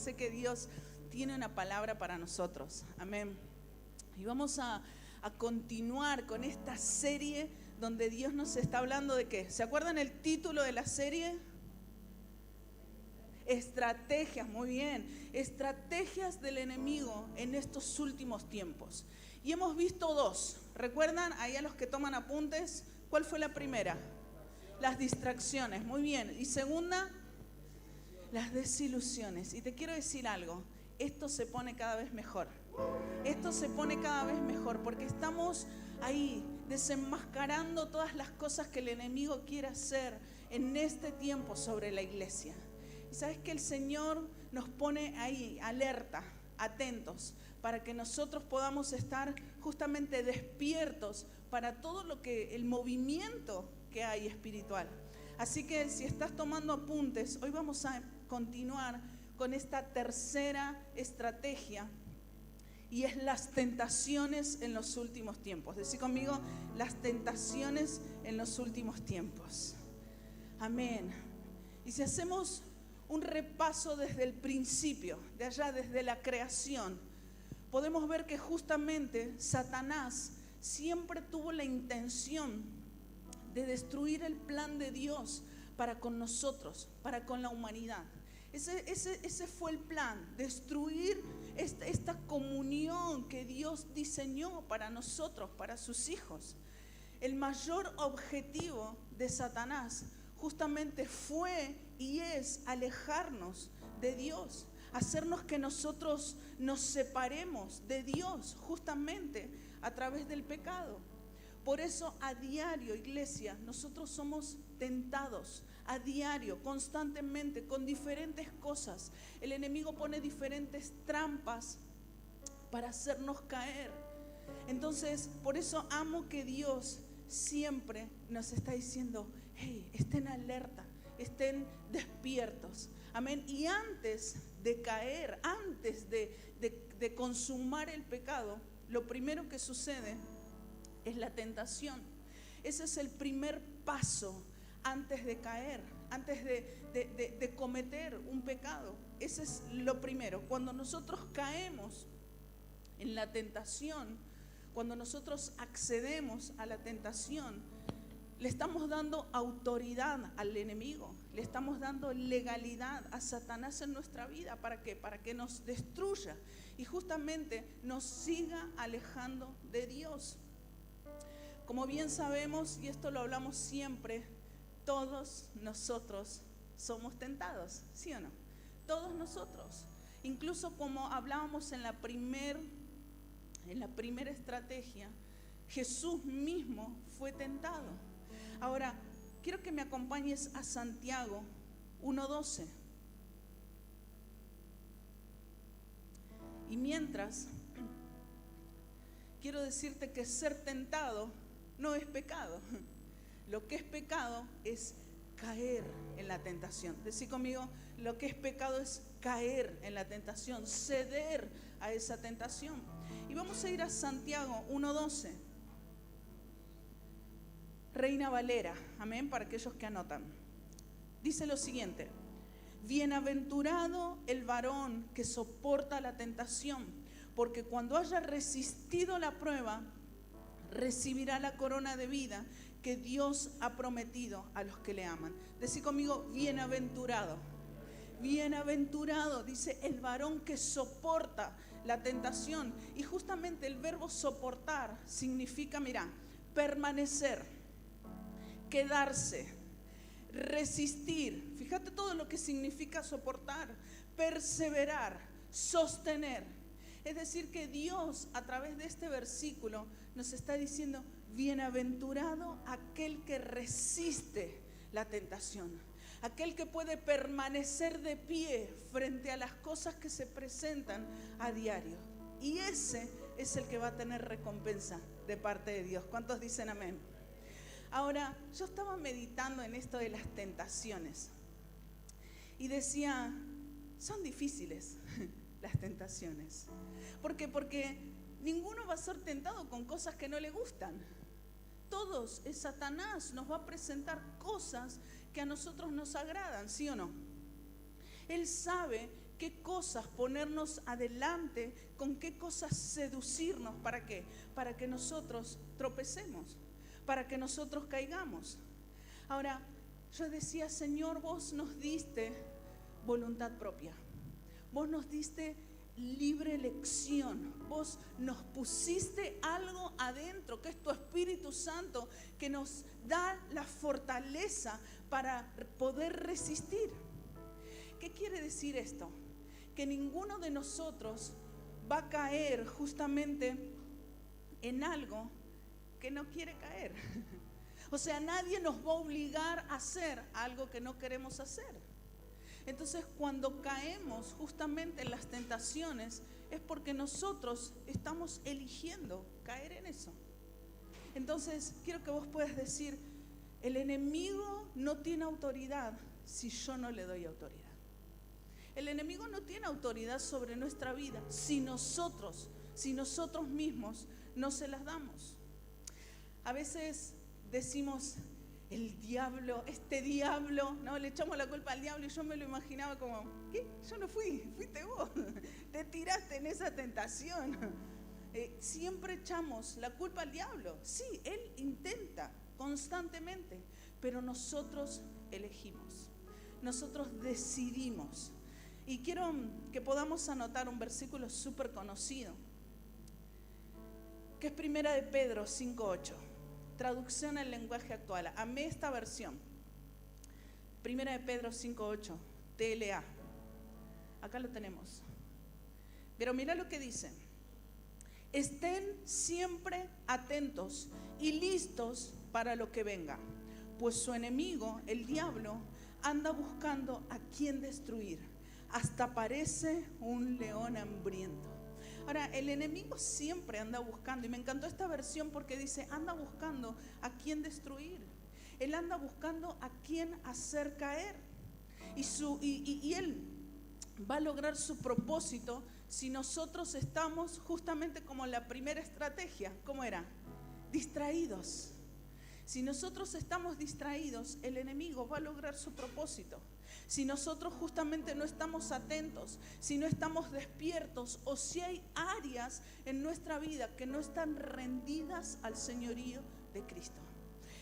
sé que Dios tiene una palabra para nosotros. Amén. Y vamos a continuar con esta serie donde Dios nos está hablando de ¿qué? ¿Se acuerdan el título de la serie? Estrategias, muy bien. Estrategias del enemigo en estos últimos tiempos. Y hemos visto dos. ¿Recuerdan? Ahí a los que toman apuntes, ¿cuál fue la primera? Las distracciones, muy bien. Y segunda, las desilusiones. Y te quiero decir algo, esto se pone cada vez mejor. Esto se pone cada vez mejor porque estamos ahí desenmascarando todas las cosas que el enemigo quiere hacer en este tiempo sobre la iglesia. Y sabes que el Señor nos pone ahí alerta, atentos, para que nosotros podamos estar justamente despiertos para todo lo que el movimiento que hay espiritual. Así que si estás tomando apuntes, hoy vamos a continuar con esta tercera estrategia y es las tentaciones en los últimos tiempos. Decí conmigo, las tentaciones en los últimos tiempos. Amén. Y si hacemos un repaso desde el principio, de allá desde la creación, podemos ver que justamente Satanás siempre tuvo la intención de destruir el plan de Dios para con nosotros, para con la humanidad. Ese fue el plan, destruir esta comunión que Dios diseñó para nosotros, para sus hijos. El mayor objetivo de Satanás justamente fue y es alejarnos de Dios, hacernos que nosotros nos separemos de Dios justamente a través del pecado. Por eso a diario, iglesia, nosotros somos tentados a diario, constantemente, con diferentes cosas. El enemigo pone diferentes trampas para hacernos caer. Entonces, por eso amo que Dios siempre nos está diciendo, hey, estén alerta, estén despiertos. Amén. Y antes de caer, antes de consumar el pecado, lo primero que sucede es la tentación. Ese es el primer paso antes de caer, antes de cometer un pecado. Ese es lo primero. Cuando nosotros caemos en la tentación, cuando nosotros accedemos a la tentación, le estamos dando autoridad al enemigo, le estamos dando legalidad a Satanás en nuestra vida. ¿Para qué? Para que nos destruya y justamente nos siga alejando de Dios. Como bien sabemos, y esto lo hablamos siempre, todos nosotros somos tentados, ¿sí o no? Todos nosotros. Incluso como hablábamos en la primera estrategia, Jesús mismo fue tentado. Ahora, quiero que me acompañes a Santiago 1:12. Y mientras, quiero decirte que ser tentado no es pecado. Lo que es pecado es caer en la tentación. Decí conmigo, lo que es pecado es caer en la tentación, ceder a esa tentación. Y vamos a ir a Santiago 1:12. Reina Valera, amén, para aquellos que anotan. Dice lo siguiente: bienaventurado el varón que soporta la tentación, porque cuando haya resistido la prueba, recibirá la corona de vida que Dios ha prometido a los que le aman. Decí conmigo, bienaventurado. Bienaventurado, dice, el varón que soporta la tentación. Y justamente el verbo soportar significa, mira, permanecer, quedarse, resistir. Fíjate todo lo que significa soportar, perseverar, sostener. Es decir, que Dios a través de este versículo nos está diciendo, bienaventurado aquel que resiste la tentación, aquel que puede permanecer de pie frente a las cosas que se presentan a diario. Y ese es el que va a tener recompensa de parte de Dios. ¿Cuántos dicen amén? Ahora, yo estaba meditando en esto de las tentaciones y decía, son difíciles las tentaciones. ¿Por qué? Porque ninguno va a ser tentado con cosas que no le gustan. Todos, Satanás nos va a presentar cosas que a nosotros nos agradan, ¿sí o no? Él sabe qué cosas ponernos adelante, con qué cosas seducirnos. ¿Para qué? Para que nosotros tropecemos, para que nosotros caigamos. Ahora, yo decía, Señor, vos nos diste voluntad propia. Vos nos diste libre elección. Vos nos pusiste algo adentro, que es tu Espíritu Santo, que nos da la fortaleza para poder resistir. ¿Qué quiere decir esto? Que ninguno de nosotros va a caer justamente en algo que no quiere caer. O sea, nadie nos va a obligar a hacer algo que no queremos hacer. Entonces, cuando caemos justamente en las tentaciones, es porque nosotros estamos eligiendo caer en eso. Entonces, quiero que vos puedas decir, el enemigo no tiene autoridad si yo no le doy autoridad. El enemigo no tiene autoridad sobre nuestra vida si nosotros mismos no se las damos. A veces decimos, el diablo, este diablo, no, le echamos la culpa al diablo, y yo me lo imaginaba como, ¿qué? Yo no fui, fuiste vos, te tiraste en esa tentación. Siempre echamos la culpa al diablo. Sí, él intenta constantemente, pero nosotros elegimos, nosotros decidimos. Y quiero que podamos anotar un versículo súper conocido, que es 1 de Pedro 5:8. Traducción al lenguaje actual. Amé esta versión. 1 de Pedro 5:8, TLA. Acá lo tenemos. Pero mira lo que dice. Estén siempre atentos y listos para lo que venga, pues su enemigo, el diablo, anda buscando a quien destruir, hasta parece un león hambriento. Ahora, el enemigo siempre anda buscando, y me encantó esta versión porque dice, anda buscando a quién destruir. Él anda buscando a quién hacer caer. Y él va a lograr su propósito si nosotros estamos justamente como la primera estrategia. ¿Cómo era? Distraídos. Si nosotros estamos distraídos, el enemigo va a lograr su propósito. Si nosotros justamente no estamos atentos, si no estamos despiertos, o si hay áreas en nuestra vida que no están rendidas al señorío de Cristo.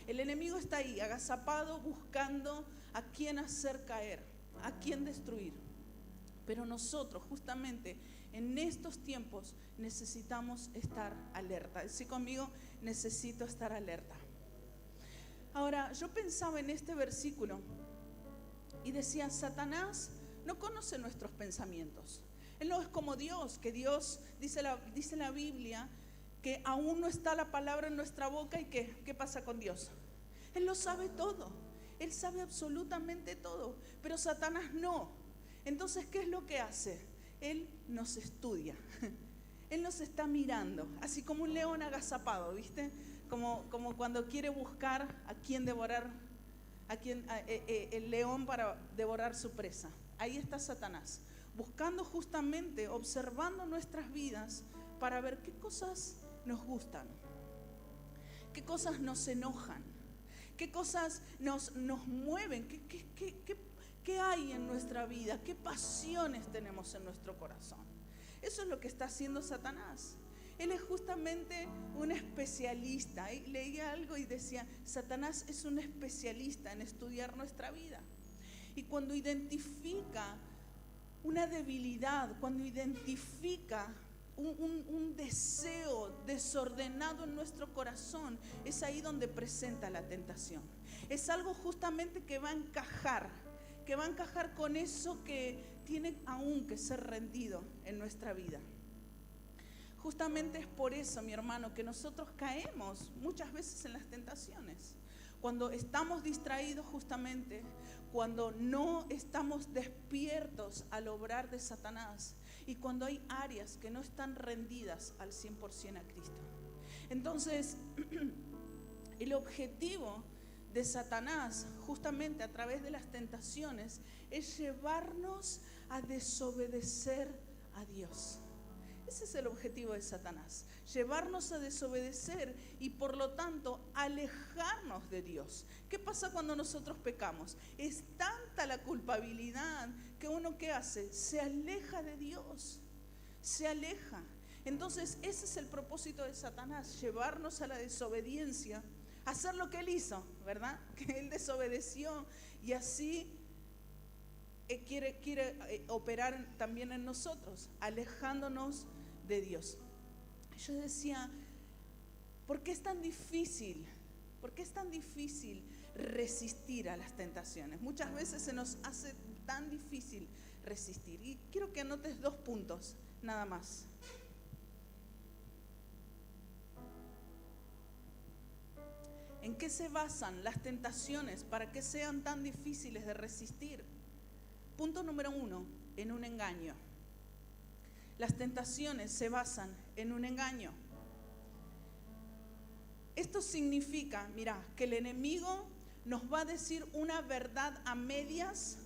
El enemigo está ahí, agazapado, buscando a quién hacer caer, a quién destruir. Pero nosotros justamente en estos tiempos necesitamos estar alerta. Decí conmigo, necesito estar alerta. Ahora, yo pensaba en este versículo y decía, Satanás no conoce nuestros pensamientos. Él no es como Dios, que Dios, dice la Biblia, que aún no está la palabra en nuestra boca. ¿Y qué pasa con Dios? Él lo sabe todo, Él sabe absolutamente todo, pero Satanás no. Entonces, ¿qué es lo que hace? Él nos estudia, Él nos está mirando, así como un león agazapado, ¿viste? Como cuando quiere buscar a quien devorar, el león para devorar su presa. Ahí está Satanás, buscando justamente, observando nuestras vidas para ver qué cosas nos gustan, qué cosas nos enojan, qué cosas nos mueven, qué hay en nuestra vida, qué pasiones tenemos en nuestro corazón. Eso es lo que está haciendo Satanás. Él es justamente un especialista. Leía algo y decía, Satanás es un especialista en estudiar nuestra vida. Y cuando identifica una debilidad, cuando identifica un deseo desordenado en nuestro corazón, es ahí donde presenta la tentación. Es algo justamente que va a encajar con eso que tiene aún que ser rendido en nuestra vida. Justamente es por eso, mi hermano, que nosotros caemos muchas veces en las tentaciones. Cuando estamos distraídos justamente, cuando no estamos despiertos al obrar de Satanás y cuando hay áreas que no están rendidas al 100% a Cristo. Entonces, el objetivo de Satanás, justamente a través de las tentaciones, es llevarnos a desobedecer a Dios. Ese es el objetivo de Satanás, llevarnos a desobedecer y por lo tanto alejarnos de Dios. ¿Qué pasa cuando nosotros pecamos? Es tanta la culpabilidad que uno, ¿qué hace? Se aleja de Dios, se aleja. Entonces ese es el propósito de Satanás, llevarnos a la desobediencia, hacer lo que él hizo, ¿verdad? Que él desobedeció y así quiere operar también en nosotros, alejándonos de Dios. Yo decía, ¿por qué es tan difícil? ¿Por qué es tan difícil resistir a las tentaciones? Muchas veces se nos hace tan difícil resistir. Y quiero que anotes 2 puntos, nada más. ¿En qué se basan las tentaciones para que sean tan difíciles de resistir? Punto número 1, en un engaño. Las tentaciones se basan en un engaño. Esto significa, mira, que el enemigo nos va a decir una verdad a medias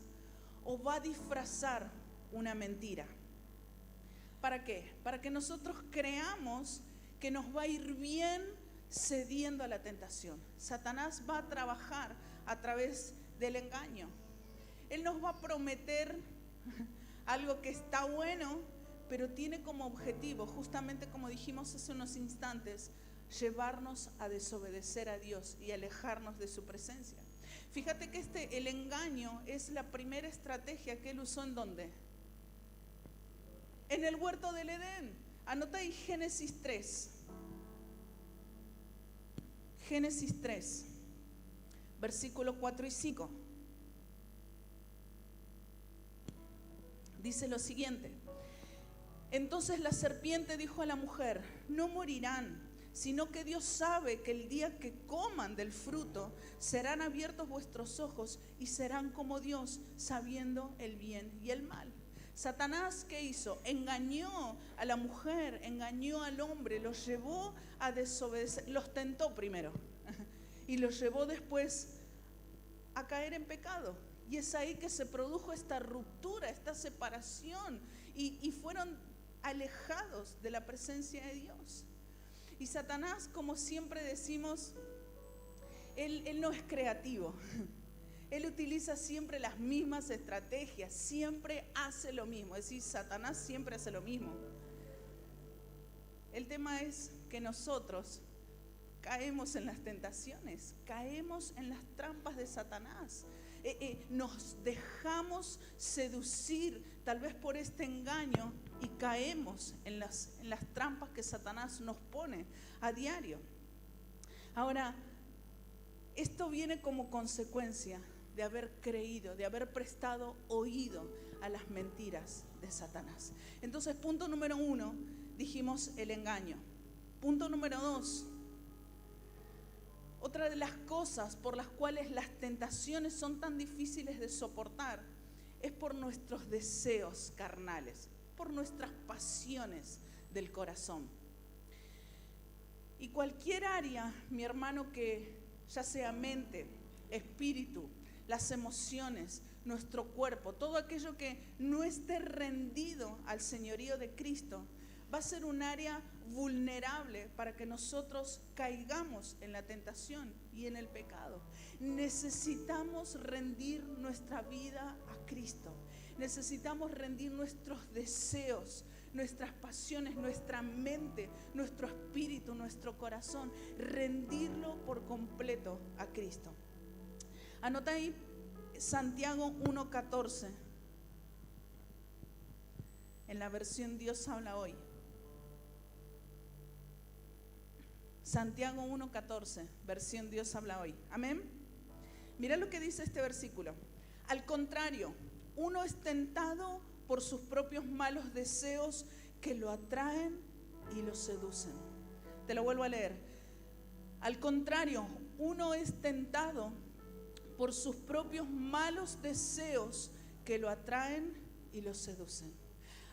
o va a disfrazar una mentira. ¿Para qué? Para que nosotros creamos que nos va a ir bien cediendo a la tentación. Satanás va a trabajar a través del engaño. Él nos va a prometer algo que está bueno, pero tiene como objetivo, justamente como dijimos hace unos instantes, llevarnos a desobedecer a Dios y alejarnos de su presencia. Fíjate que el engaño es la primera estrategia que él usó. ¿En dónde? En el huerto del Edén. Anota ahí Génesis 3. Génesis 3, versículos 4 y 5. Dice lo siguiente: entonces la serpiente dijo a la mujer, no morirán, sino que Dios sabe que el día que coman del fruto, serán abiertos vuestros ojos y serán como Dios, sabiendo el bien y el mal. Satanás, ¿qué hizo? Engañó a la mujer, engañó al hombre, los llevó a desobedecer, los tentó primero y los llevó después a caer en pecado. Y es ahí que se produjo esta ruptura, esta separación y fueron alejados de la presencia de Dios. Y Satanás, como siempre decimos, él no es creativo. Él utiliza siempre las mismas estrategias, siempre hace lo mismo. Es decir, Satanás siempre hace lo mismo. El tema es que nosotros caemos en las tentaciones, caemos en las trampas de Satanás. Nos dejamos seducir tal vez por este engaño y caemos en las trampas que Satanás nos pone a diario. Ahora, esto viene como consecuencia de haber creído, de haber prestado oído a las mentiras de Satanás. Entonces, punto número 1, dijimos el engaño. Punto número 2, otra de las cosas por las cuales las tentaciones son tan difíciles de soportar es por nuestros deseos carnales, por nuestras pasiones del corazón. Y cualquier área, mi hermano, que ya sea mente, espíritu, las emociones, nuestro cuerpo, todo aquello que no esté rendido al señorío de Cristo, va a ser un área vulnerable para que nosotros caigamos en la tentación y en el pecado. Necesitamos rendir nuestra vida a Cristo. Necesitamos rendir nuestros deseos, nuestras pasiones, nuestra mente, nuestro espíritu, nuestro corazón, rendirlo por completo a Cristo. Anota ahí Santiago 1:14, en la versión Dios habla hoy. Santiago 1:14, versión Dios habla hoy. Amén. Mira lo que dice este versículo. Al contrario, uno es tentado por sus propios malos deseos que lo atraen y lo seducen. Te lo vuelvo a leer. Al contrario, uno es tentado por sus propios malos deseos que lo atraen y lo seducen.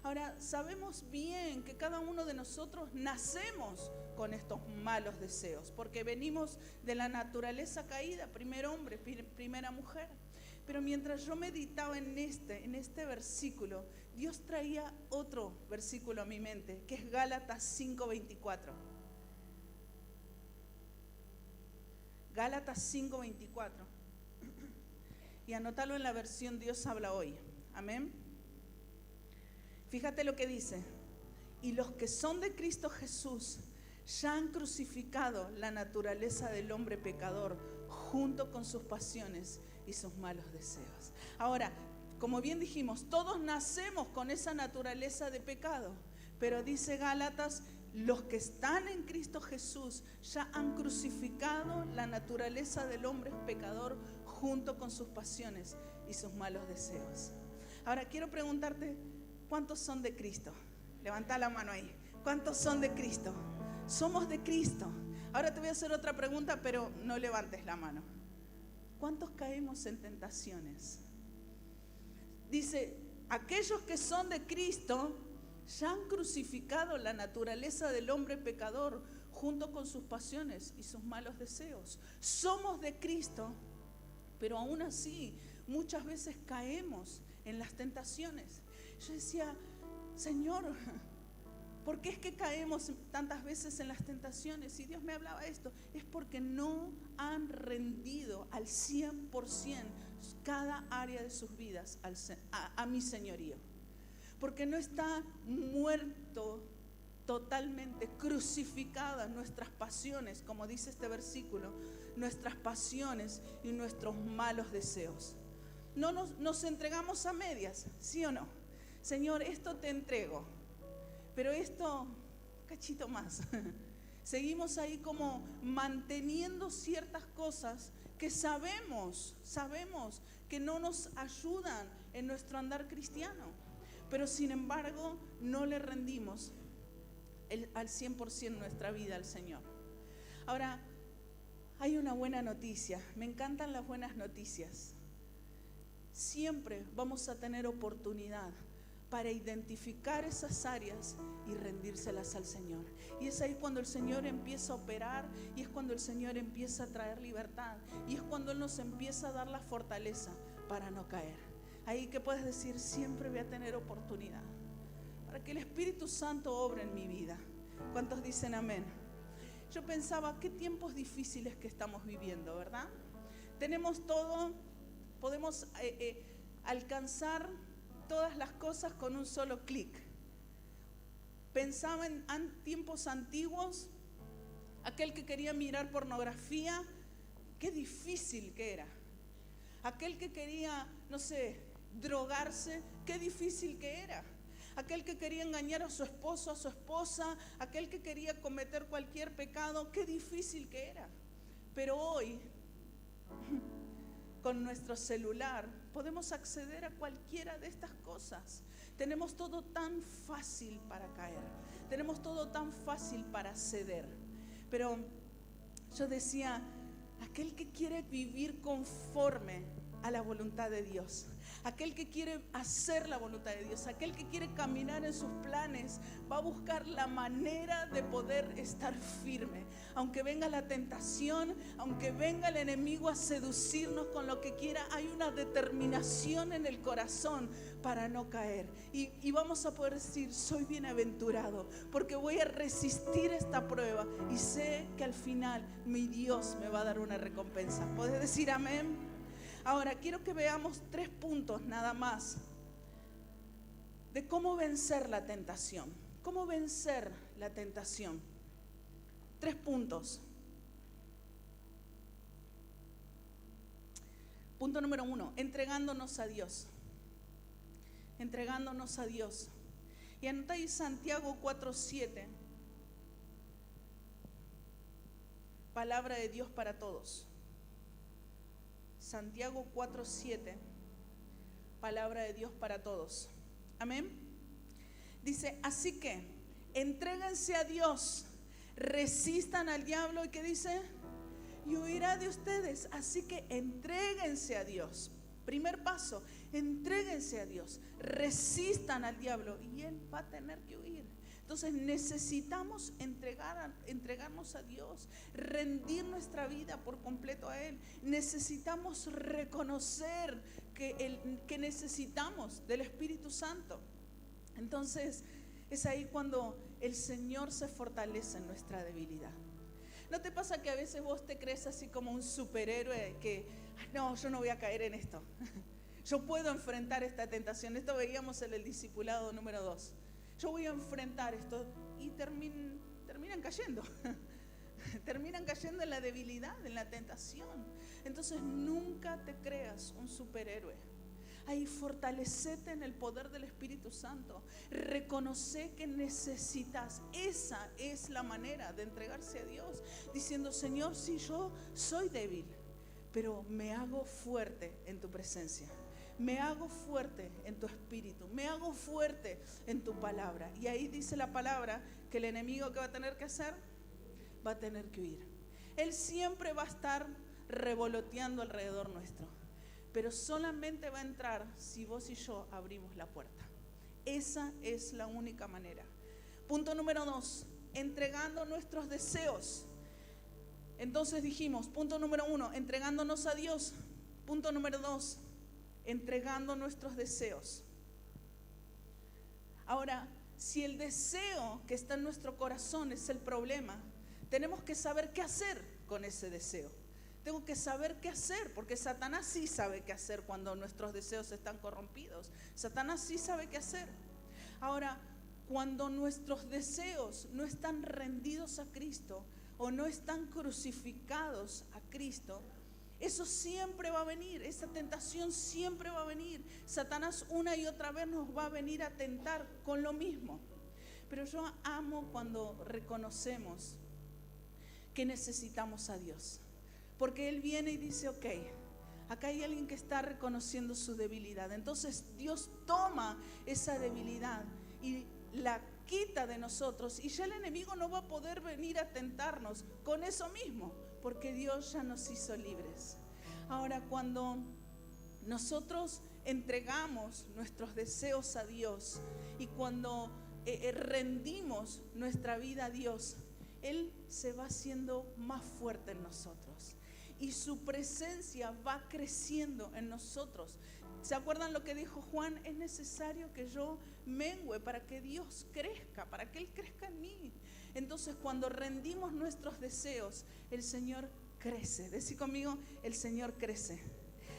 Ahora, sabemos bien que cada uno de nosotros nacemos con estos malos deseos, porque venimos de la naturaleza caída, primer hombre, primera mujer. Pero mientras yo meditaba en este versículo, Dios traía otro versículo a mi mente, que es Gálatas 5:24. Gálatas 5:24. Y anótalo en la versión Dios habla hoy. Amén. Fíjate lo que dice. Y los que son de Cristo Jesús ya han crucificado la naturaleza del hombre pecador junto con sus pasiones y sus malos deseos. Ahora, como bien dijimos, todos nacemos con esa naturaleza de pecado, pero dice Gálatas, los que están en Cristo Jesús ya han crucificado la naturaleza del hombre pecador junto con sus pasiones y sus malos deseos. Ahora quiero preguntarte, ¿cuántos son de Cristo? Levanta la mano ahí. ¿Cuántos son de Cristo? Somos de Cristo. Ahora te voy a hacer otra pregunta, pero no levantes la mano. ¿Cuántos caemos en tentaciones? Dice, aquellos que son de Cristo ya han crucificado la naturaleza del hombre pecador junto con sus pasiones y sus malos deseos. Somos de Cristo, pero aún así muchas veces caemos en las tentaciones. Yo decía, Señor, ¿por qué es que caemos tantas veces en las tentaciones? Y Dios me hablaba esto, es porque no han rendido al 100% cada área de sus vidas a mi señorío. Porque no está muerto totalmente, crucificadas nuestras pasiones, como dice este versículo, nuestras pasiones y nuestros malos deseos. No nos entregamos a medias, ¿sí o no? Señor, esto te entrego, pero esto, cachito más. Seguimos ahí como manteniendo ciertas cosas que sabemos que no nos ayudan en nuestro andar cristiano, pero sin embargo no le rendimos al 100% nuestra vida al Señor. Ahora, hay una buena noticia, me encantan las buenas noticias. Siempre vamos a tener oportunidad para identificar esas áreas y rendírselas al Señor. Y es ahí cuando el Señor empieza a operar, y es cuando el Señor empieza a traer libertad, y es cuando Él nos empieza a dar la fortaleza para no caer. Ahí que puedes decir, siempre voy a tener oportunidad para que el Espíritu Santo obre en mi vida. ¿Cuántos dicen amén? Yo pensaba, qué tiempos difíciles que estamos viviendo, ¿verdad? Tenemos todo, podemos alcanzar todas las cosas con un solo clic. Pensaba en tiempos antiguos, aquel que quería mirar pornografía, qué difícil que era. Aquel que quería, no sé, drogarse, qué difícil que era. Aquel que quería engañar a su esposo, a su esposa, aquel que quería cometer cualquier pecado, qué difícil que era. Pero hoy, con nuestro celular, podemos acceder a cualquiera de estas cosas. Tenemos todo tan fácil para caer. Tenemos todo tan fácil para ceder. Pero yo decía, aquel que quiere vivir conforme a la voluntad de Dios, aquel que quiere hacer la voluntad de Dios, aquel que quiere caminar en sus planes, va a buscar la manera de poder estar firme. Aunque venga la tentación, aunque venga el enemigo a seducirnos con lo que quiera, hay una determinación en el corazón para no caer. Y vamos a poder decir, soy bienaventurado, porque voy a resistir esta prueba y sé que al final mi Dios me va a dar una recompensa. ¿Puedes decir amén? Ahora, quiero que veamos 3 puntos nada más de cómo vencer la tentación. ¿Cómo vencer la tentación? 3 puntos. Punto número 1, entregándonos a Dios. Entregándonos a Dios. Y anota ahí Santiago 4:7. Palabra de Dios para todos. Santiago 4:7, palabra de Dios para todos. Amén. Dice, así que entréguense a Dios, resistan al diablo, y ¿qué dice? Y huirá de ustedes. Así que entréguense a Dios. Primer paso, entréguense a Dios, resistan al diablo y él va a tener que huir. Entonces necesitamos entregarnos a Dios, rendir nuestra vida por completo a Él. Necesitamos reconocer que necesitamos del Espíritu Santo. Entonces, es ahí cuando el Señor se fortalece en nuestra debilidad. ¿No te pasa que a veces vos te crees así como un superhéroe que, no, yo no voy a caer en esto? Yo puedo enfrentar esta tentación. Esto veíamos en el discipulado número 2. Yo voy a enfrentar esto y terminan cayendo. Terminan cayendo en la debilidad, en la tentación. Entonces nunca te creas un superhéroe. Ahí fortalecete en el poder del Espíritu Santo. Reconoce que necesitas. Esa es la manera de entregarse a Dios. Diciendo, Señor, sí, yo soy débil, pero me hago fuerte en tu presencia. Me hago fuerte en tu espíritu. Me hago fuerte en tu palabra. Y ahí dice la palabra que el enemigo, ¿qué va a tener que hacer? Va a tener que huir. Él siempre va a estar revoloteando alrededor nuestro. Pero solamente va a entrar si vos y yo abrimos la puerta. Esa es la única manera. Punto número 2, entregando nuestros deseos. Entonces dijimos, punto número 1, entregándonos a Dios. Punto número 2, entregando nuestros deseos. Ahora, si el deseo que está en nuestro corazón es el problema, tenemos que saber qué hacer con ese deseo. Tengo que saber qué hacer, porque Satanás sí sabe qué hacer cuando nuestros deseos están corrompidos. Satanás sí sabe qué hacer. Ahora, cuando nuestros deseos no están rendidos a Cristo o no están crucificados a Cristo, eso siempre va a venir, esa tentación siempre va a venir. Satanás una y otra vez nos va a venir a tentar con lo mismo. Pero yo amo cuando reconocemos que necesitamos a Dios. Porque Él viene y dice, ok, acá hay alguien que está reconociendo su debilidad. Entonces Dios toma esa debilidad y la quita de nosotros. Y ya el enemigo no va a poder venir a tentarnos con eso mismo, porque Dios ya nos hizo libres. Ahora, cuando nosotros entregamos nuestros deseos a Dios y cuando rendimos nuestra vida a Dios, Él se va haciendo más fuerte en nosotros. Y su presencia va creciendo en nosotros. ¿Se acuerdan lo que dijo Juan? Es necesario que yo mengüe para que Dios crezca, para que Él crezca en mí. Entonces, cuando rendimos nuestros deseos, el Señor crece. Decí conmigo, el Señor crece.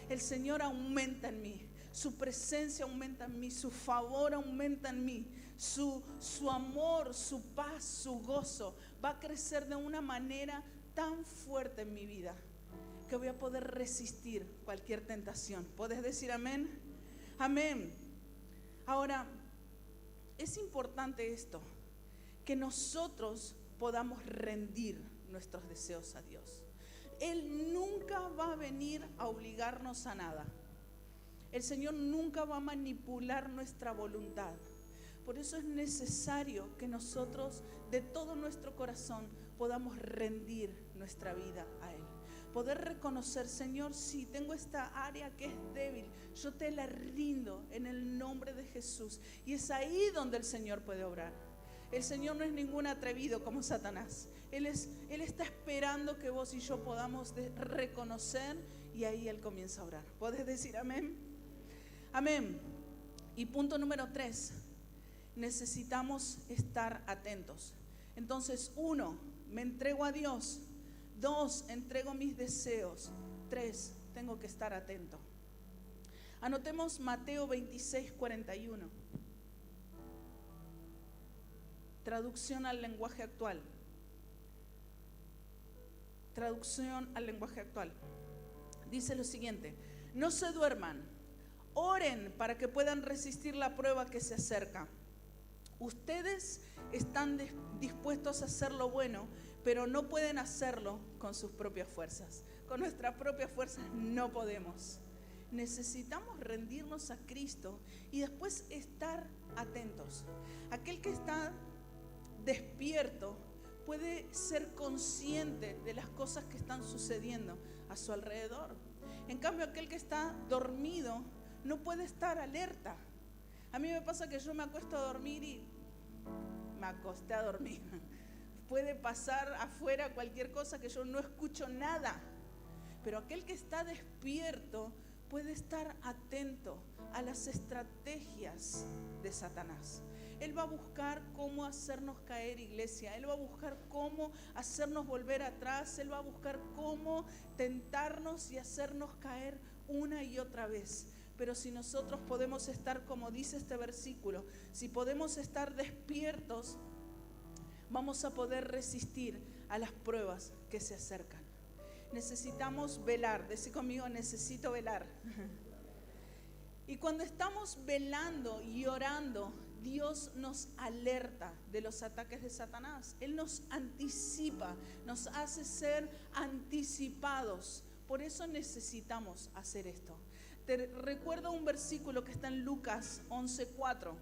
El Señor aumenta en mí. Su presencia aumenta en mí. Su favor aumenta en mí. Su amor, su paz, su gozo va a crecer de una manera tan fuerte en mi vida que voy a poder resistir cualquier tentación. ¿Puedes decir amén? Amén. Ahora, es importante esto, que nosotros podamos rendir nuestros deseos a Dios. Él nunca va a venir a obligarnos a nada. El Señor nunca va a manipular nuestra voluntad. Por eso es necesario que nosotros de todo nuestro corazón podamos rendir nuestra vida a Él. Poder reconocer, Señor, sí, tengo esta área que es débil, yo te la rindo en el nombre de Jesús. Y es ahí donde el Señor puede obrar. El Señor no es ningún atrevido como Satanás. Él está esperando que vos y yo podamos reconocer, y ahí Él comienza a obrar. ¿Puedes decir amén? Amén. Y punto número 3, necesitamos estar atentos. Entonces, 1, me entrego a Dios. 2, entrego mis deseos. 3, tengo que estar atento. Anotemos Mateo 26:41. Traducción al lenguaje actual. Traducción al lenguaje actual. Dice lo siguiente: no se duerman, oren para que puedan resistir la prueba que se acerca. Ustedes están dispuestos a hacer lo bueno, pero no pueden hacerlo con sus propias fuerzas. Con nuestras propias fuerzas no podemos. Necesitamos rendirnos a Cristo y después estar atentos. Aquel que está despierto puede ser consciente de las cosas que están sucediendo a su alrededor. En cambio, aquel que está dormido no puede estar alerta. A mí me pasa que yo me acuesto a dormir y me acosté a dormir. Puede pasar afuera cualquier cosa que yo no escucho nada. Pero aquel que está despierto puede estar atento a las estrategias de Satanás. Él va a buscar cómo hacernos caer, iglesia. Él va a buscar cómo hacernos volver atrás. Él va a buscar cómo tentarnos y hacernos caer una y otra vez. Pero si nosotros podemos estar, como dice este versículo, si podemos estar despiertos, vamos a poder resistir a las pruebas que se acercan. Necesitamos velar. Decí conmigo, necesito velar. Y cuando estamos velando y orando, Dios nos alerta de los ataques de Satanás. Él nos anticipa, nos hace ser anticipados. Por eso necesitamos hacer esto. Te recuerdo un versículo que está en Lucas 11:4.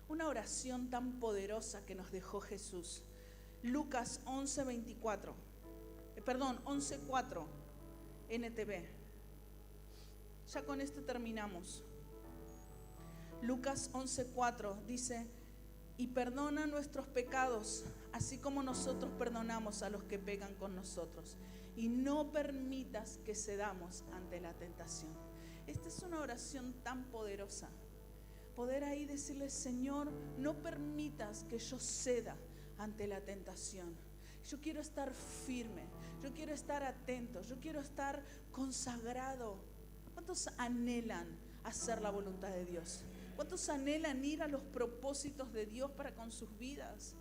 Una oración tan poderosa que nos dejó Jesús. Lucas 11:4, NTV. Ya con esto terminamos. Lucas 11:4 dice: y perdona nuestros pecados, así como nosotros perdonamos a los que pecan con nosotros. Y no permitas que cedamos ante la tentación. Esta es una oración tan poderosa. Poder ahí decirle: Señor, no permitas que yo ceda ante la tentación. Yo quiero estar firme, yo quiero estar atento, yo quiero estar consagrado. ¿Cuántos anhelan hacer la voluntad de Dios? ¿Cuántos anhelan ir a los propósitos de Dios para con sus vidas?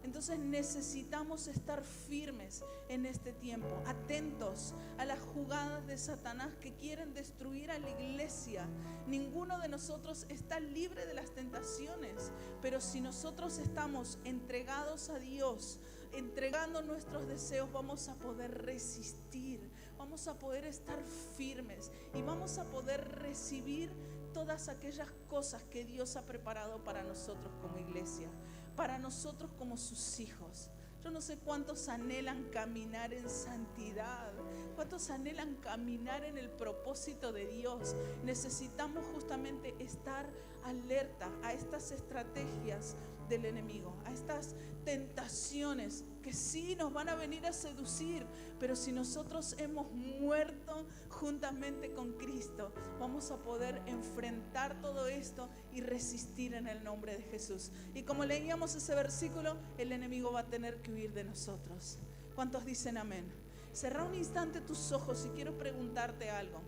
Entonces necesitamos estar firmes en este tiempo, atentos a las jugadas de Satanás que quieren destruir a la iglesia. Ninguno de nosotros está libre de las tentaciones, pero si nosotros estamos entregados a Dios, entregando nuestros deseos, vamos a poder resistir, vamos a poder estar firmes y vamos a poder recibir todas aquellas cosas que Dios ha preparado para nosotros como iglesia, para nosotros como sus hijos. Yo no sé cuántos anhelan caminar en santidad, cuántos anhelan caminar en el propósito de Dios. Necesitamos justamente estar alerta a estas estrategias del enemigo, a estas tentaciones que sí nos van a venir a seducir, pero si nosotros hemos muerto juntamente con Cristo, vamos a poder enfrentar todo esto y resistir en el nombre de Jesús. Y como leíamos ese versículo, el enemigo va a tener que huir de nosotros. ¿Cuántos dicen amén? Cerrá un instante tus ojos y quiero preguntarte algo.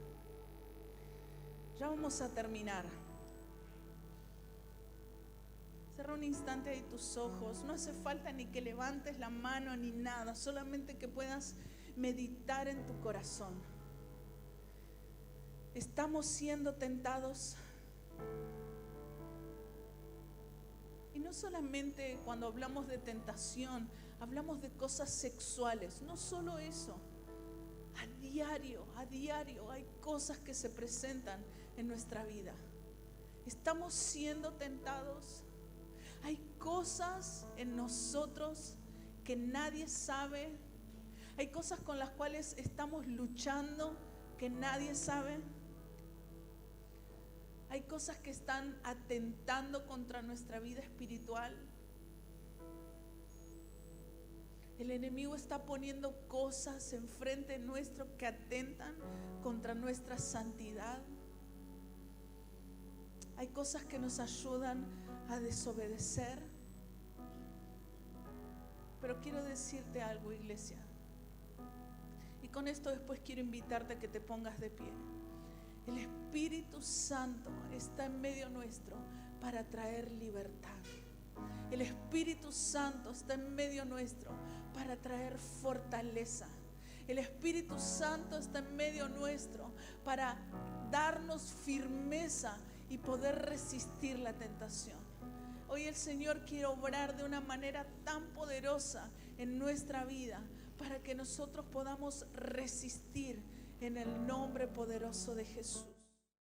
Ya vamos a terminar. Cerra un instante ahí tus ojos. No hace falta ni que levantes la mano ni nada, solamente que puedas meditar en tu corazón. Estamos siendo tentados. Y no solamente cuando hablamos de tentación, hablamos de cosas sexuales. No solo eso. A diario hay cosas que se presentan en nuestra vida. Estamos siendo tentados. Hay cosas en nosotros que nadie sabe. Hay cosas con las cuales estamos luchando que nadie sabe. Hay cosas que están atentando contra nuestra vida espiritual. El enemigo está poniendo cosas enfrente nuestro que atentan contra nuestra santidad. Hay cosas que nos ayudan a desobedecer. Pero quiero decirte algo, iglesia. Y con esto después quiero invitarte a que te pongas de pie. El Espíritu Santo está en medio nuestro para traer libertad. El Espíritu Santo está en medio nuestro para traer fortaleza. El Espíritu Santo está en medio nuestro para darnos firmeza y poder resistir la tentación. Hoy el Señor quiere obrar de una manera tan poderosa en nuestra vida para que nosotros podamos resistir en el nombre poderoso de Jesús.